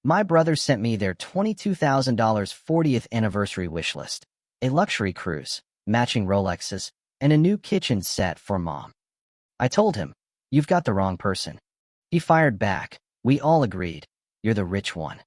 My brother sent me their $22,000 40th anniversary wish list, a luxury cruise, matching Rolexes, and a new kitchen set for Mom. I told him, "You've got the wrong person." He fired back, "We all agreed. You're the rich one."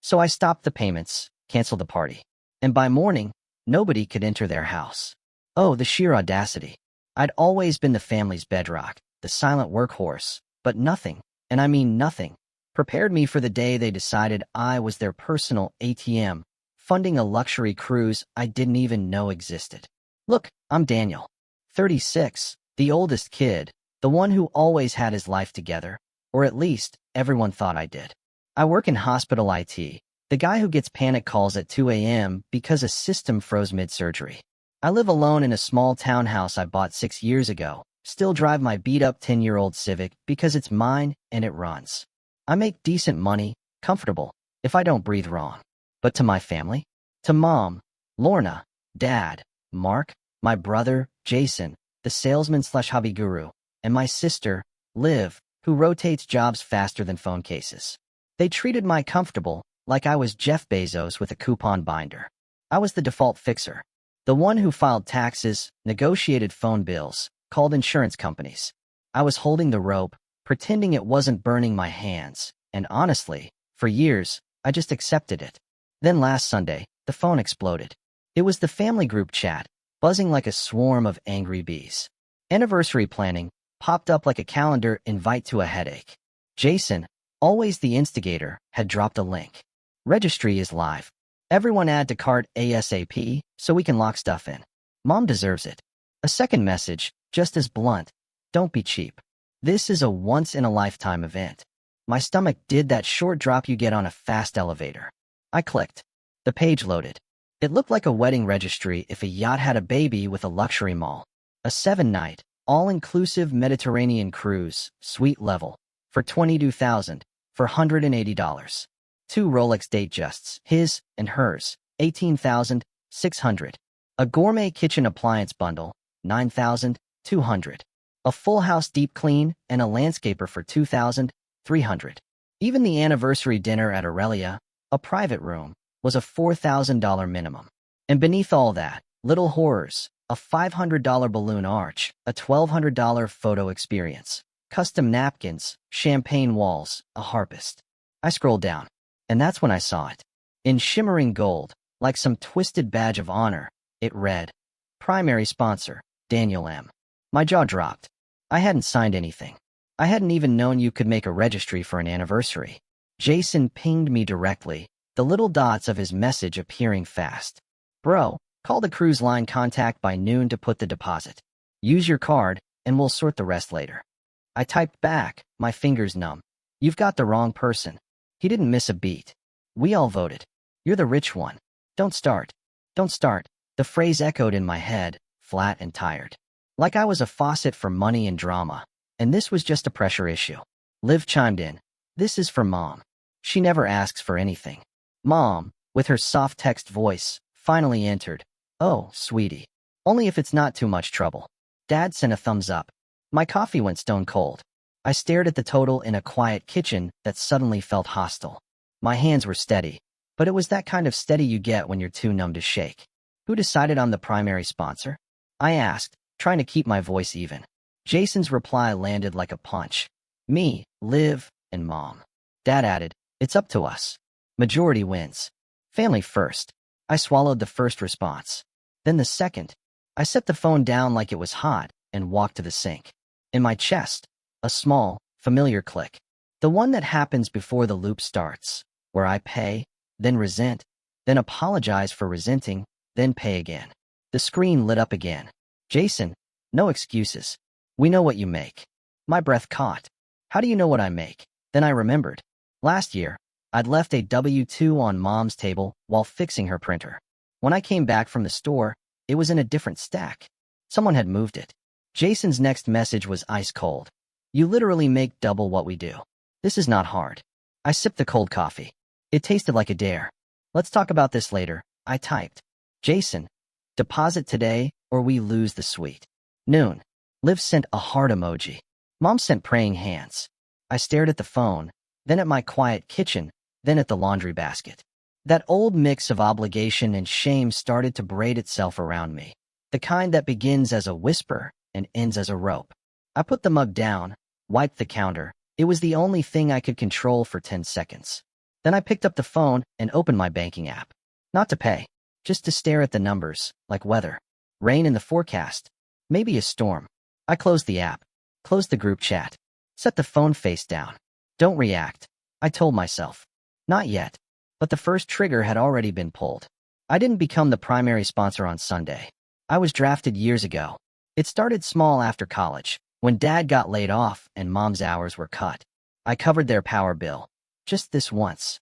So I stopped the payments, canceled the party. And by morning, nobody could enter their house. Oh, the sheer audacity. I'd always been the family's bedrock, the silent workhorse, but nothing, and I mean nothing, prepared me for the day they decided I was their personal ATM, funding a luxury cruise I didn't even know existed. Look, I'm Daniel, 36, the oldest kid, the one who always had his life together, or at least everyone thought I did. I work in hospital IT, the guy who gets panic calls at 2 a.m. because a system froze mid-surgery. I live alone in a small townhouse I bought 6 years ago, still drive my beat-up 10-year-old Civic because it's mine and it runs. I make decent money, comfortable, if I don't breathe wrong. But to my family? To Mom, Lorna, Dad, Mark, my brother, Jason, the salesman/hobby guru, and my sister, Liv, who rotates jobs faster than phone cases. They treated my comfortable like I was Jeff Bezos with a coupon binder. I was the default fixer, the one who filed taxes, negotiated phone bills, called insurance companies. I was holding the rope, pretending it wasn't burning my hands, and honestly, for years, I just accepted it. Then last Sunday, the phone exploded. It was the family group chat, buzzing like a swarm of angry bees. Anniversary planning popped up like a calendar invite to a headache. Jason, always the instigator, had dropped a link. Registry is live. Everyone add to cart ASAP so we can lock stuff in. Mom deserves it. A second message, just as blunt. Don't be cheap. This is a once-in-a-lifetime event. My stomach did that short drop you get on a fast elevator. I clicked. The page loaded. It looked like a wedding registry if a yacht had a baby with a luxury mall. A 7-night, all-inclusive Mediterranean cruise, suite level, for $22,000, for $180. 2 Rolex Datejusts, his and hers, $18,600. A gourmet kitchen appliance bundle, $9,200. A full house deep clean and a landscaper for $2,300. Even the anniversary dinner at Aurelia, a private room, was a $4,000 minimum. And beneath all that, little horrors, a $500 balloon arch, a $1,200 photo experience, custom napkins, champagne walls, a harpist. I scrolled down, and that's when I saw it. In shimmering gold, like some twisted badge of honor, it read, "Primary sponsor, Daniel M." My jaw dropped. I hadn't signed anything. I hadn't even known you could make a registry for an anniversary. Jason pinged me directly, the little dots of his message appearing fast. "Bro, call the cruise line contact by noon to put the deposit. Use your card, and we'll sort the rest later." I typed back, my fingers numb. "You've got the wrong person." He didn't miss a beat. "We all voted. You're the rich one. Don't start. Don't start." The phrase echoed in my head, flat and tired. Like I was a faucet for money and drama, and this was just a pressure issue. Liv chimed in. "This is for Mom. She never asks for anything." Mom, with her soft text voice, finally entered. "Oh, sweetie. Only if it's not too much trouble." Dad sent a thumbs up. My coffee went stone cold. I stared at the total in a quiet kitchen that suddenly felt hostile. My hands were steady, but it was that kind of steady you get when you're too numb to shake. "Who decided on the primary sponsor?" I asked, trying to keep my voice even. Jason's reply landed like a punch. "Me, Liv, and Mom." Dad added, "It's up to us. Majority wins. Family first." I swallowed the first response. Then the second. I set the phone down like it was hot and walked to the sink. In my chest, a small, familiar click. The one that happens before the loop starts, where I pay, then resent, then apologize for resenting, then pay again. The screen lit up again. "Jason, no excuses. We know what you make." My breath caught. "How do you know what I make?" Then I remembered. Last year, I'd left a W-2 on Mom's table while fixing her printer. When I came back from the store, it was in a different stack. Someone had moved it. Jason's next message was ice cold. "You literally make double what we do. This is not hard." I sipped the cold coffee. It tasted like a dare. "Let's talk about this later," I typed. "Jason, deposit today or we lose the suite." Noon. Liv sent a heart emoji. Mom sent praying hands. I stared at the phone, then at my quiet kitchen, then at the laundry basket. That old mix of obligation and shame started to braid itself around me, the kind that begins as a whisper and ends as a rope. I put the mug down, wiped the counter. It was the only thing I could control for 10 seconds. Then I picked up the phone and opened my banking app. Not to pay, just to stare at the numbers, like weather. Rain in the forecast. Maybe a storm. I closed the app, closed the group chat, set the phone face down. Don't react, I told myself. Not yet. But the first trigger had already been pulled. I didn't become the primary sponsor on Sunday. I was drafted years ago. It started small after college, when Dad got laid off and Mom's hours were cut. I covered their power bill. Just this once.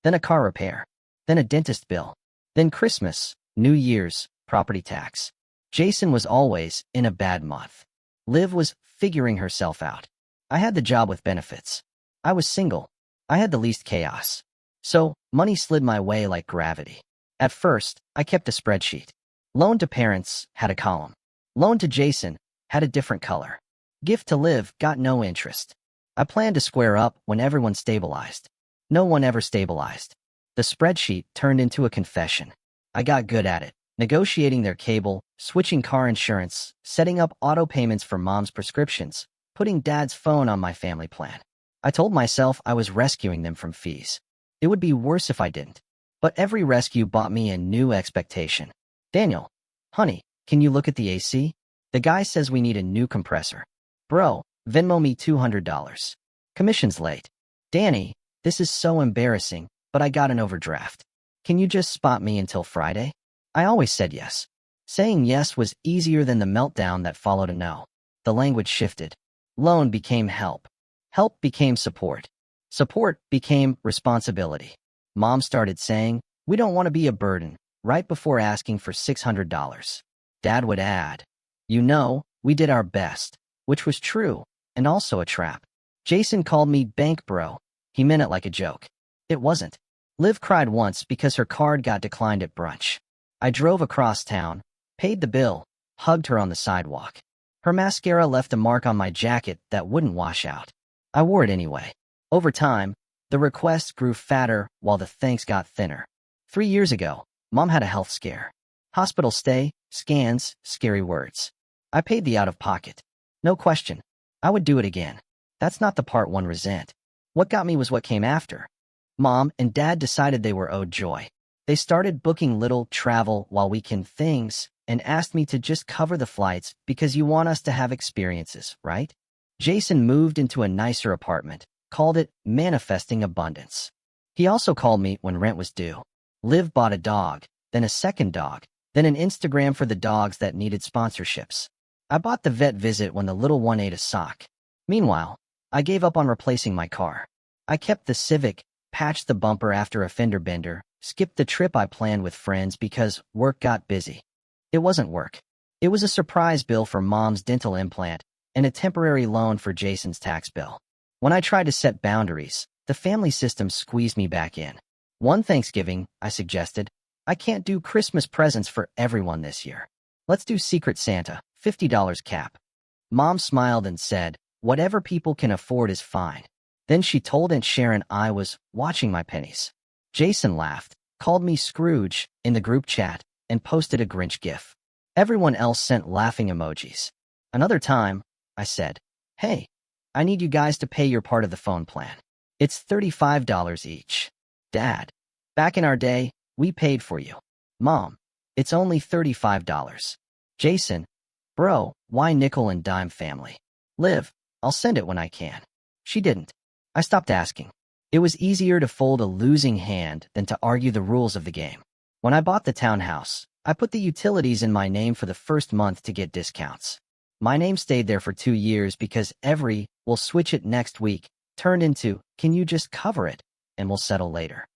Then a car repair. Then a dentist bill. Then Christmas, New Year's, property tax. Jason was always in a bad month. Liv was figuring herself out. I had the job with benefits. I was single. I had the least chaos. So, money slid my way like gravity. At first, I kept a spreadsheet. Loan to parents had a column. Loan to Jason had a different color. Gift to Liv got no interest. I planned to square up when everyone stabilized. No one ever stabilized. The spreadsheet turned into a confession. I got good at it, negotiating their cable, switching car insurance, setting up auto payments for Mom's prescriptions, putting Dad's phone on my family plan. I told myself I was rescuing them from fees. It would be worse if I didn't. But every rescue brought me a new expectation. Daniel, honey, can you look at the AC? The guy says we need a new compressor. Bro, Venmo me $200. Commission's late. Danny, this is so embarrassing, but I got an overdraft. Can you just spot me until Friday? I always said yes. Saying yes was easier than the meltdown that followed a no. The language shifted. Loan became help. Help became support. Support became responsibility. Mom started saying, "We don't want to be a burden," right before asking for $600. Dad would add, "You know, we did our best," which was true, and also a trap. Jason called me bank bro. He meant it like a joke. It wasn't. Liv cried once because her card got declined at brunch. I drove across town, paid the bill, hugged her on the sidewalk. Her mascara left a mark on my jacket that wouldn't wash out. I wore it anyway. Over time, the requests grew fatter while the thanks got thinner. 3 years ago, Mom had a health scare. Hospital stay, scans, scary words. I paid the out-of-pocket. No question. I would do it again. That's not the part one resent. What got me was what came after. Mom and Dad decided they were owed joy. They started booking little travel while weekend things and asked me to just cover the flights because you want us to have experiences, right? Jason moved into a nicer apartment, called it manifesting abundance. He also called me when rent was due. Liv bought a dog, then a second dog, then an Instagram for the dogs that needed sponsorships. I bought the vet visit when the little one ate a sock. Meanwhile, I gave up on replacing my car. I kept the Civic, patched the bumper after a fender bender, skipped the trip I planned with friends because work got busy. It wasn't work. It was a surprise bill for Mom's dental implant and a temporary loan for Jason's tax bill. When I tried to set boundaries, the family system squeezed me back in. One Thanksgiving, I suggested, I can't do Christmas presents for everyone this year. Let's do Secret Santa, $50 cap. Mom smiled and said, whatever people can afford is fine. Then she told Aunt Sharon I was watching my pennies. Jason laughed, called me Scrooge in the group chat, and posted a Grinch gif. Everyone else sent laughing emojis. Another time, I said, hey, I need you guys to pay your part of the phone plan. It's $35 each. Dad, back in our day, we paid for you. Mom, it's only $35. Jason, bro, why nickel and dime family? Liv, I'll send it when I can. She didn't. I stopped asking. It was easier to fold a losing hand than to argue the rules of the game. When I bought the townhouse, I put the utilities in my name for the first month to get discounts. My name stayed there for 2 years because we'll switch it next week, turned into, can you just cover it, and we'll settle later.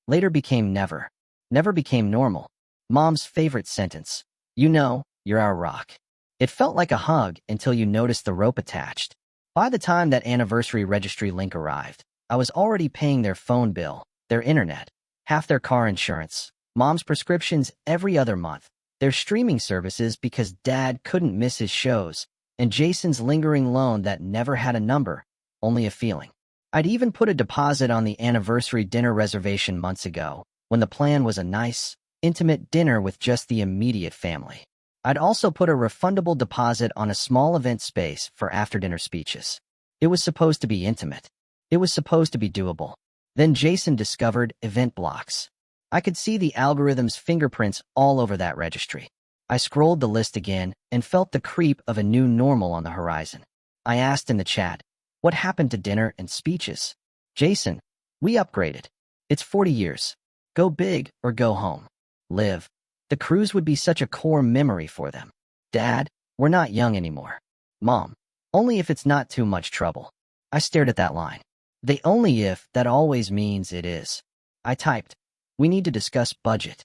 Later became never. Never became normal. Mom's favorite sentence. You know, you're our rock. It felt like a hug until you noticed the rope attached. By the time that anniversary registry link arrived, I was already paying their phone bill, their internet, half their car insurance, Mom's prescriptions every other month, their streaming services because Dad couldn't miss his shows, and Jason's lingering loan that never had a number, only a feeling. I'd even put a deposit on the anniversary dinner reservation months ago, when the plan was a nice, intimate dinner with just the immediate family. I'd also put a refundable deposit on a small event space for after-dinner speeches. It was supposed to be intimate. It was supposed to be doable. Then Jason discovered event blocks. I could see the algorithm's fingerprints all over that registry. I scrolled the list again and felt the creep of a new normal on the horizon. I asked in the chat, what happened to dinner and speeches? Jason, we upgraded. It's 40 years. Go big or go home. Live. The cruise would be such a core memory for them. Dad, we're not young anymore. Mom, only if it's not too much trouble. I stared at that line. The only if that always means it is. I typed, we need to discuss budget.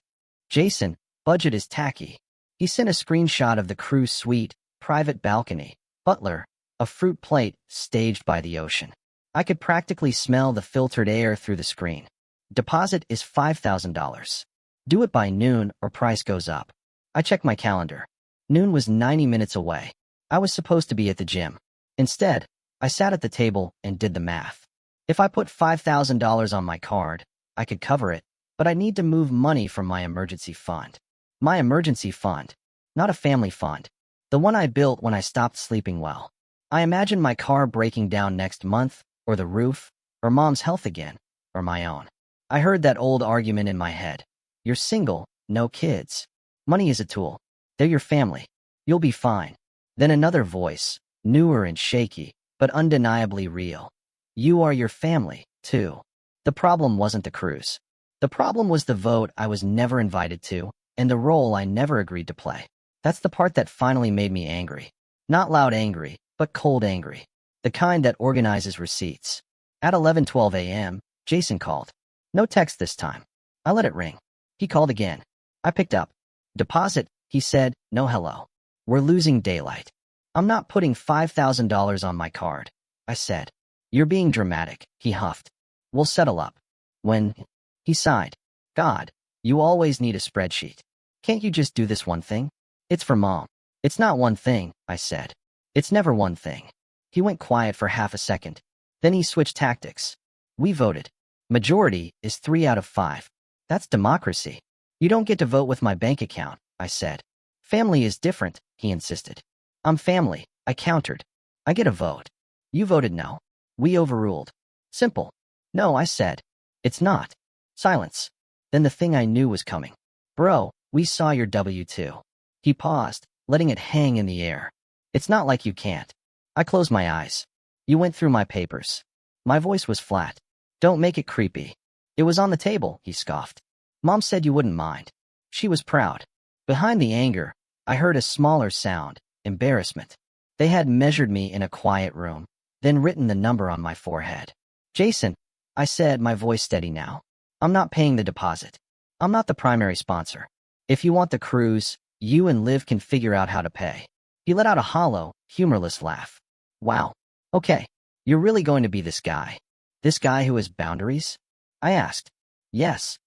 Jason, budget is tacky. He sent a screenshot of the cruise suite, private balcony, butler, a fruit plate staged by the ocean. I could practically smell the filtered air through the screen. Deposit is $5,000. Do it by noon or price goes up. I checked my calendar. Noon was 90 minutes away. I was supposed to be at the gym. Instead, I sat at the table and did the math. If I put $5,000 on my card, I could cover it, but I need to move money from my emergency fund. My emergency fund, not a family fund. The one I built when I stopped sleeping well. I imagined my car breaking down next month, or the roof, or mom's health again, or my own. I heard that old argument in my head. You're single, no kids. Money is a tool. They're your family. You'll be fine. Then another voice, newer and shaky, but undeniably real. You are your family, too. The problem wasn't the cruise. The problem was the vote I was never invited to, and the role I never agreed to play. That's the part that finally made me angry. Not loud angry, but cold angry. The kind that organizes receipts. At 11:12 a.m., Jason called. No text this time. I let it ring. He called again. I picked up. Deposit, he said, no hello. We're losing daylight. I'm not putting $5,000 on my card. I said. You're being dramatic, he huffed. We'll settle up. When? He sighed. God, you always need a spreadsheet. Can't you just do this one thing? It's for Mom. It's not one thing, I said. It's never one thing. He went quiet for half a second. Then he switched tactics. We voted. Majority is 3 out of 5. That's democracy. You don't get to vote with my bank account, I said. Family is different, he insisted. I'm family, I countered. I get a vote. You voted no. We overruled. Simple. No, I said. It's not. Silence. Then the thing I knew was coming. Bro, we saw your W-2. He paused, letting it hang in the air. It's not like you can't. I closed my eyes. You went through my papers. My voice was flat. Don't make it creepy. It was on the table, he scoffed. Mom said you wouldn't mind. She was proud. Behind the anger, I heard a smaller sound, embarrassment. They had measured me in a quiet room, then written the number on my forehead. Jason, I said, my voice steady now. I'm not paying the deposit. I'm not the primary sponsor. If you want the cruise, you and Liv can figure out how to pay. He let out a hollow, humorless laugh. Wow. Okay. You're really going to be this guy? This guy who has boundaries? I asked. Yes.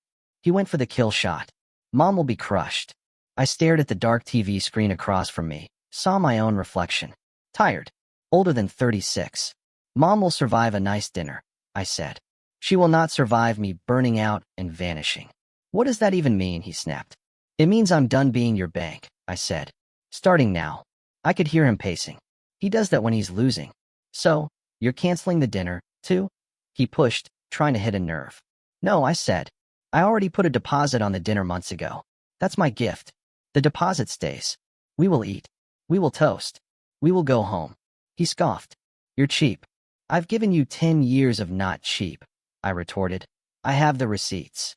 He went for the kill shot. Mom will be crushed. I stared at the dark TV screen across from me, saw my own reflection. Tired. Older than 36. Mom will survive a nice dinner, I said. She will not survive me burning out and vanishing. What does that even mean, he snapped. It means I'm done being your bank, I said. Starting now. I could hear him pacing. He does that when he's losing. So, you're canceling the dinner, too? He pushed, trying to hit a nerve. No, I said. I already put a deposit on the dinner months ago. That's my gift. The deposit stays. We will eat. We will toast. We will go home. He scoffed. You're cheap. I've given you 10 years of not cheap, I retorted. I have the receipts.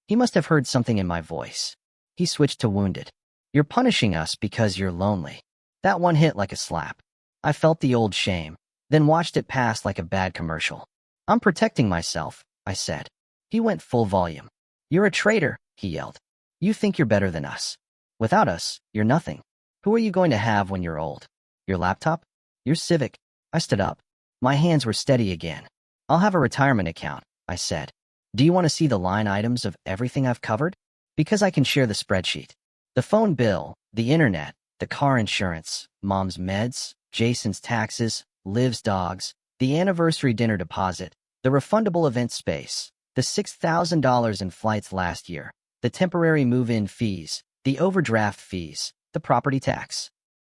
He must have heard something in my voice. He switched to wounded. You're punishing us because you're lonely. That one hit like a slap. I felt the old shame, then watched it pass like a bad commercial. I'm protecting myself, I said. He went full volume. You're a traitor, he yelled. You think you're better than us. Without us, you're nothing. Who are you going to have when you're old? Your laptop? Your Civic? I stood up. My hands were steady again. I'll have a retirement account, I said. Do you want to see the line items of everything I've covered? Because I can share the spreadsheet. The phone bill, the internet, the car insurance, Mom's meds, Jason's taxes, Liv's dogs, the anniversary dinner deposit, The refundable event space, the $6,000 in flights last year, the temporary move-in fees, the overdraft fees, the property tax.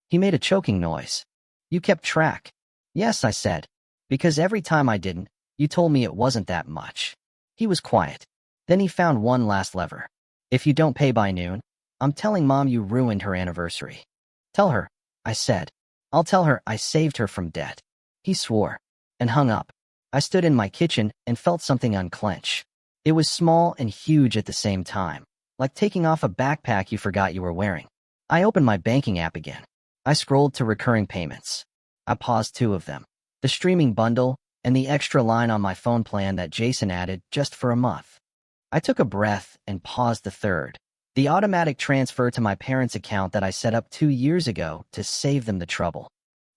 He made a choking noise. You kept track. Yes, I said. Because every time I didn't, you told me it wasn't that much. He was quiet. Then he found one last lever. If you don't pay by noon, I'm telling Mom you ruined her anniversary. Tell her, I said. I'll tell her I saved her from debt. He swore and hung up. I stood in my kitchen and felt something unclench. It was small and huge at the same time, like taking off a backpack you forgot you were wearing. I opened my banking app again. I scrolled to recurring payments. I paused two of them, the streaming bundle and the extra line on my phone plan that Jason added just for a month. I took a breath and paused the third, the automatic transfer to my parents' account that I set up 2 years ago to save them the trouble.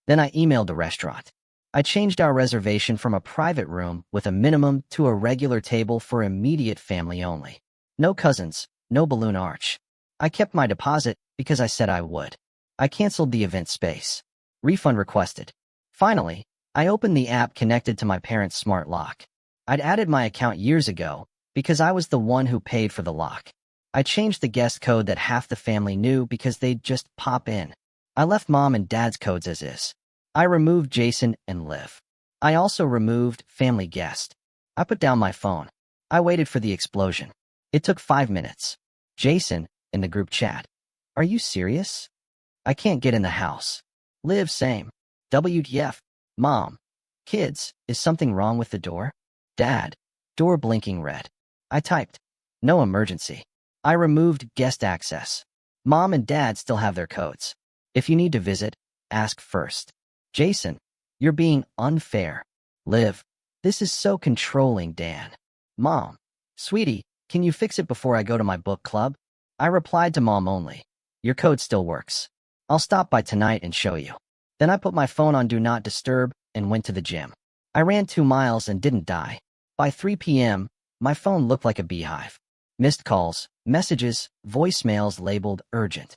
Then I emailed the restaurant. I changed our reservation from a private room with a minimum to a regular table for immediate family only. No cousins, no balloon arch. I kept my deposit because I said I would. I canceled the event space. Refund requested. Finally, I opened the app connected to my parents' smart lock. I'd added my account years ago because I was the one who paid for the lock. I changed the guest code that half the family knew because they'd just pop in. I left Mom and Dad's codes as is. I removed Jason and Liv. I also removed family guest. I put down my phone. I waited for the explosion. It took 5 minutes. Jason, in the group chat. Are you serious? I can't get in the house. Liv, same. WTF? Mom. Kids, is something wrong with the door? Dad. Door blinking red. I typed. No emergency. I removed guest access. Mom and Dad still have their codes. If you need to visit, ask first. Jason, you're being unfair. Liv, this is so controlling, Dan. Mom, sweetie, can you fix it before I go to my book club? I replied to Mom only. Your code still works. I'll stop by tonight and show you. Then I put my phone on Do Not Disturb and went to the gym. I ran 2 miles and didn't die. By 3 p.m., my phone looked like a beehive. Missed calls, messages, voicemails labeled urgent.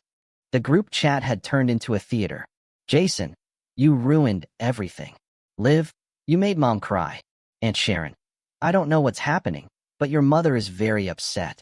The group chat had turned into a theater. Jason, you ruined everything. Liv, you made Mom cry. Aunt Sharon, I don't know what's happening, but your mother is very upset.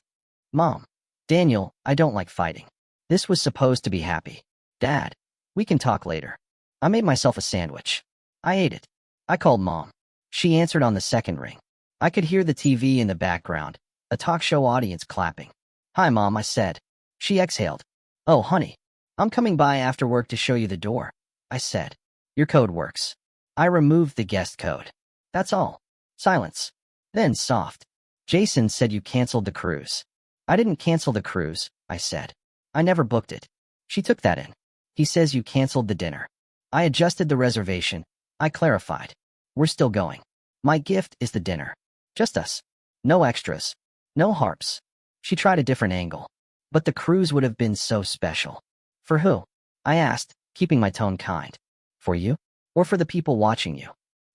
Mom, Daniel, I don't like fighting. This was supposed to be happy. Dad, we can talk later. I made myself a sandwich. I ate it. I called Mom. She answered on the second ring. I could hear the TV in the background, a talk show audience clapping. Hi, Mom, I said. She exhaled. Oh, honey, I'm coming by after work to show you the door, I said. Your code works. I removed the guest code. That's all. Silence. Then soft. Jason said you canceled the cruise. I didn't cancel the cruise, I said. I never booked it. She took that in. He says you canceled the dinner. I adjusted the reservation. I clarified. We're still going. My gift is the dinner. Just us. No extras. No harps. She tried a different angle. But the cruise would have been so special. For who? I asked, keeping my tone kind. For you? Or for the people watching you?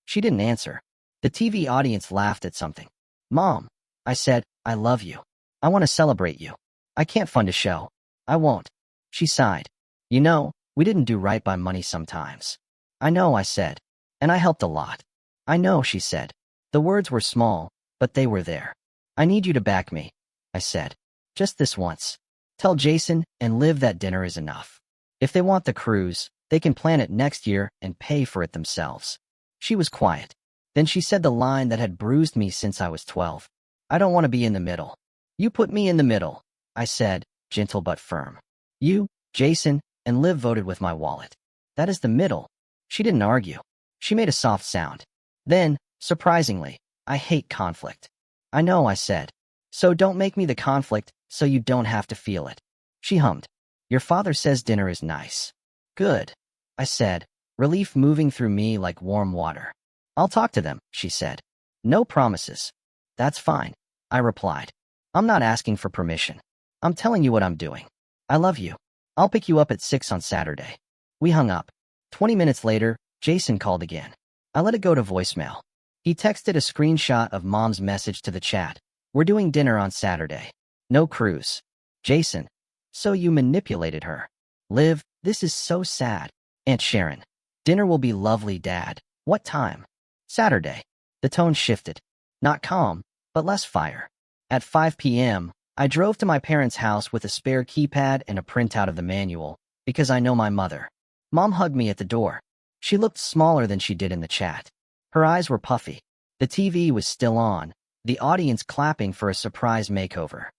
She didn't answer. The TV audience laughed at something. Mom, I said, I love you. I want to celebrate you. I can't fund a show. I won't. She sighed. You know, we didn't do right by money sometimes. I know, I said. And I helped a lot. I know, she said. The words were small, but they were there. I need you to back me, I said. Just this once. Tell Jason and Liv that dinner is enough. If they want the cruise, they can plan it next year and pay for it themselves. She was quiet. Then she said the line that had bruised me since I was 12. I don't want to be in the middle. You put me in the middle, I said, gentle but firm. You, Jason, and Liv voted with my wallet. That is the middle. She didn't argue. She made a soft sound. Then, surprisingly, I hate conflict. I know, I said. So don't make me the conflict so you don't have to feel it. She hummed. Your father says dinner is nice. Good, I said, relief moving through me like warm water. I'll talk to them, she said. No promises. That's fine, I replied. I'm not asking for permission. I'm telling you what I'm doing. I love you. I'll pick you up at 6 on Saturday. We hung up. 20 minutes later, Jason called again. I let it go to voicemail. He texted a screenshot of Mom's message to the chat. We're doing dinner on Saturday. No cruise. Jason. So you manipulated her. Liv, this is so sad. Aunt Sharon. Dinner will be lovely, Dad. What time? Saturday. The tone shifted. Not calm, but less fire. At 5 p.m., I drove to my parents' house with a spare keypad and a printout of the manual, because I know my mother. Mom hugged me at the door. She looked smaller than she did in the chat. Her eyes were puffy. The TV was still on, the audience clapping for a surprise makeover.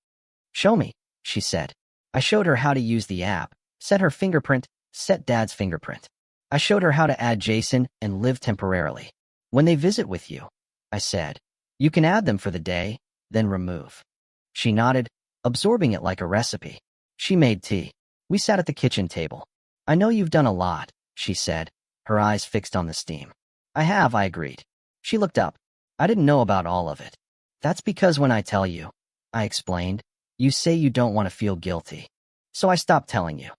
"Show me," she said. I showed her how to use the app, set Dad's fingerprint. I showed her how to add Jason and Liv temporarily. "When they visit with you," I said, "you can add them for the day, then remove." She nodded, absorbing it like a recipe. She made tea. We sat at the kitchen table. "I know you've done a lot," she said, her eyes fixed on the steam. "I have," I agreed. She looked up. "I didn't know about all of it." "That's because when I tell you," I explained, "you say you don't want to feel guilty. So I stopped telling you."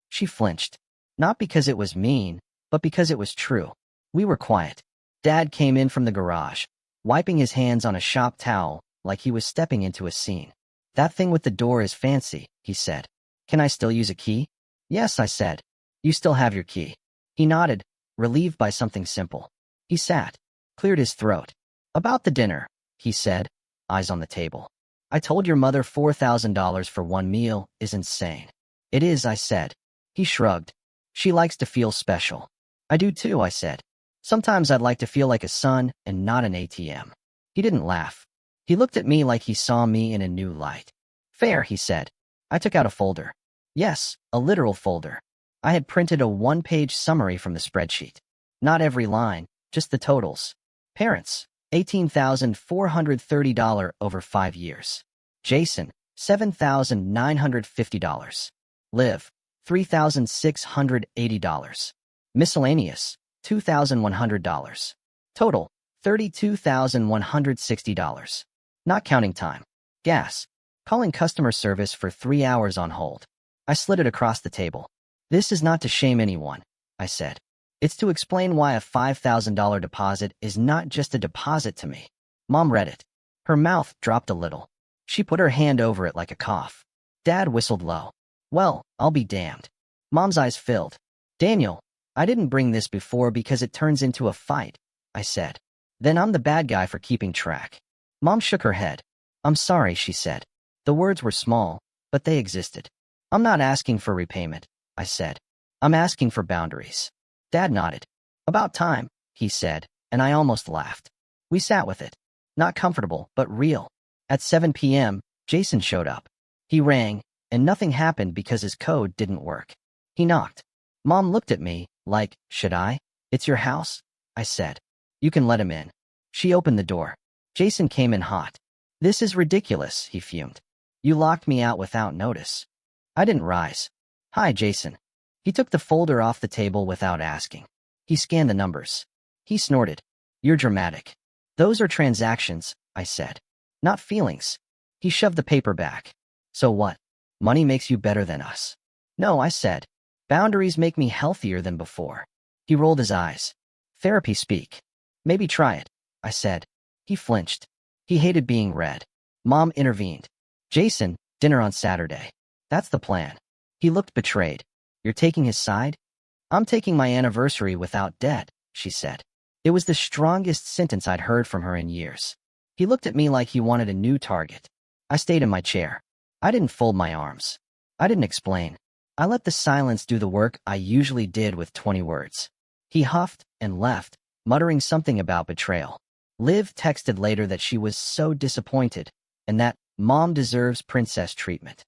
She flinched. Not because it was mean, but because it was true. We were quiet. Dad came in from the garage, wiping his hands on a shop towel like he was stepping into a scene. "That thing with the door is fancy," he said. "Can I still use a key?" "Yes," I said. "You still have your key." He nodded, relieved by something simple. He sat, cleared his throat. "About the dinner," he said, eyes on the table. "I told your mother $4,000 for one meal is insane." "It is," I said. He shrugged. "She likes to feel special." "I do too," I said. "Sometimes I'd like to feel like a son and not an ATM." He didn't laugh. He looked at me like he saw me in a new light. "Fair," he said. I took out a folder. Yes, a literal folder. I had printed a one-page summary from the spreadsheet. Not every line, just the totals. Parents, $18,430 over 5 years. Jason, $7,950. Liv, $3,680. Miscellaneous, $2,100. Total, $32,160. Not counting time. Gas. Calling customer service for 3 hours on hold. I slid it across the table. "This is not to shame anyone," I said. "It's to explain why a $5,000 deposit is not just a deposit to me." Mom read it. Her mouth dropped a little. She put her hand over it like a cough. Dad whistled low. "Well, I'll be damned." Mom's eyes filled. "Daniel, I didn't bring this before because it turns into a fight," I said. "Then I'm the bad guy for keeping track." Mom shook her head. "I'm sorry," she said. The words were small, but they existed. "I'm not asking for repayment," I said. "I'm asking for boundaries." Dad nodded. "About time," he said, and I almost laughed. We sat with it. Not comfortable, but real. At 7 p.m., Jason showed up. He rang, and nothing happened because his code didn't work. He knocked. Mom looked at me, like, "Should I?" "It's your house," I said. "You can let him in." She opened the door. Jason came in hot. "This is ridiculous," he fumed. "You locked me out without notice." I didn't rise. "Hi, Jason." He took the folder off the table without asking. He scanned the numbers. He snorted. "You're dramatic." "Those are transactions," I said. "Not feelings." He shoved the paper back. "So what? Money makes you better than us." "No," I said. "Boundaries make me healthier than before." He rolled his eyes. "Therapy speak." "Maybe try it," I said. He flinched. He hated being read. Mom intervened. "Jason, dinner on Saturday. That's the plan." He looked betrayed. "You're taking his side?" "I'm taking my anniversary without debt," she said. It was the strongest sentence I'd heard from her in years. He looked at me like he wanted a new target. I stayed in my chair. I didn't fold my arms. I didn't explain. I let the silence do the work I usually did with 20 words. He huffed and left, muttering something about betrayal. Liv texted later that she was so disappointed and that Mom deserves princess treatment.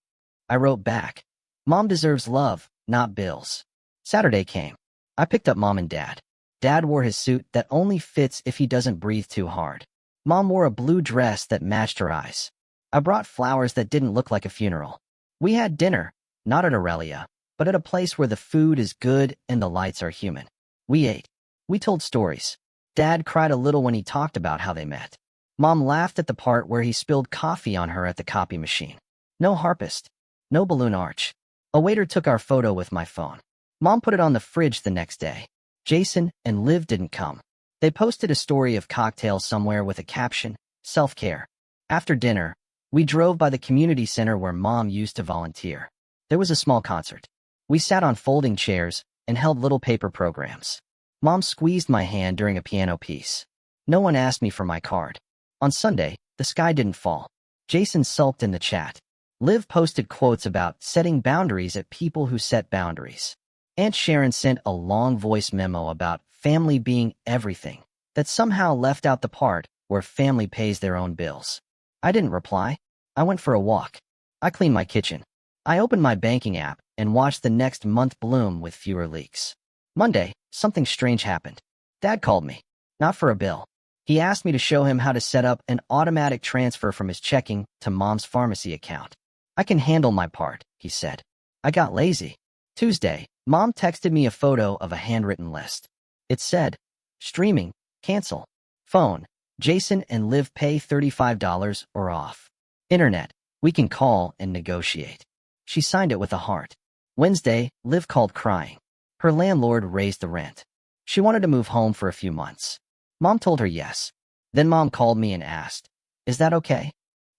I wrote back, "Mom deserves love, not bills." Saturday came. I picked up Mom and Dad. Dad wore his suit that only fits if he doesn't breathe too hard. Mom wore a blue dress that matched her eyes. I brought flowers that didn't look like a funeral. We had dinner, not at Aurelia, but at a place where the food is good and the lights are human. We ate. We told stories. Dad cried a little when he talked about how they met. Mom laughed at the part where he spilled coffee on her at the copy machine. No harpist. No balloon arch. A waiter took our photo with my phone. Mom put it on the fridge the next day. Jason and Liv didn't come. They posted a story of cocktails somewhere with a caption, "Self-care." After dinner, we drove by the community center where Mom used to volunteer. There was a small concert. We sat on folding chairs and held little paper programs. Mom squeezed my hand during a piano piece. No one asked me for my card. On Sunday, the sky didn't fall. Jason sulked in the chat. Liv posted quotes about setting boundaries at people who set boundaries. Aunt Sharon sent a long voice memo about family being everything, that somehow left out the part where family pays their own bills. I didn't reply. I went for a walk. I cleaned my kitchen. I opened my banking app and watched the next month bloom with fewer leaks. Monday, something strange happened. Dad called me. Not for a bill. He asked me to show him how to set up an automatic transfer from his checking to Mom's pharmacy account. I can handle my part, he said. I got lazy. Tuesday, Mom texted me a photo of a handwritten list. It said, streaming, cancel. Phone, Jason and Liv pay $35 or off. Internet, we can call and negotiate. She signed it with a heart. Wednesday, Liv called crying. Her landlord raised the rent. She wanted to move home for a few months. Mom told her yes. Then Mom called me and asked, "Is that okay?"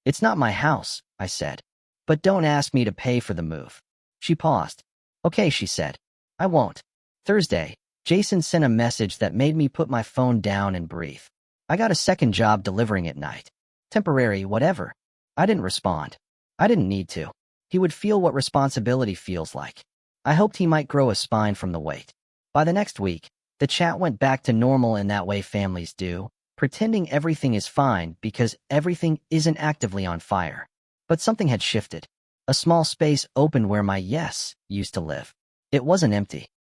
"It's not my house," I said. "But don't ask me to pay for the move." She paused. "Okay," she said. "I won't." Thursday, Jason sent a message that made me put my phone down and breathe. "I got a second job delivering at night. Temporary, whatever." I didn't respond. I didn't need to. He would feel what responsibility feels like. I hoped he might grow a spine from the weight. By the next week, the chat went back to normal in that way families do, pretending everything is fine because everything isn't actively on fire. But something had shifted. A small space opened where my yes used to live. It wasn't empty.